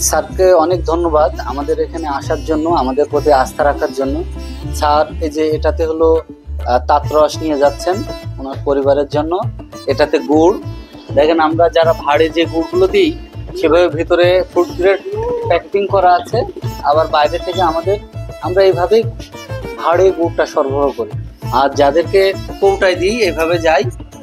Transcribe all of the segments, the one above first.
স্যারকে অনেক ধন্যবাদ আমাদের এখানে আসার জন্য, আমাদের প্রতি আস্থা রাখার জন্য। স্যার এই যে এটাতে হলো তাঁতরস নিয়ে যাচ্ছেন ওনার পরিবারের জন্য। এটাতে গুড়, দেখেন আমরা যারা ভাড়ে যে গুড়গুলো দিই সেভাবে ভিতরে ফুড গ্রেড প্যাকেটিং করা আছে, আবার বাইরে থেকে আমরা এইভাবেই ভাড়ে গুড়টা সরবরাহ করি। আর যাদেরকে কৌটায় দিই এভাবে যাই।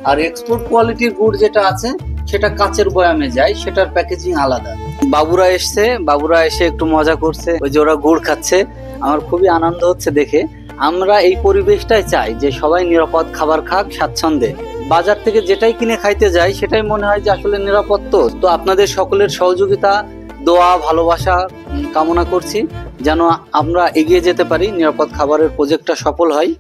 আর এক্সপোর্ট কোয়ালিটির গুড় যেটা আছে সেটা কাচের বয়ামে যায়, সেটার প্যাকেজিং আলাদা। বাবুরা এসে একটু মজা করছে, ওই যে ওরা গুড় খাচ্ছে, আমার খুবই আনন্দ হচ্ছে দেখে। আমরা এই পরিবেশটাই চাই যে সবাই নিরাপদ খাবার খাক স্বাচ্ছন্দ্যে। বাজার থেকে যেটাই কিনে খাইতে যাই সেটাই মনে হয় যে আসলে নিরাপদ। তো আপনাদের সকলের সহযোগিতা, দোয়া, ভালোবাসা কামনা করছি যেন আমরা এগিয়ে যেতে পারি, নিরাপদ খাবারের প্রজেক্টটা সফল হয়।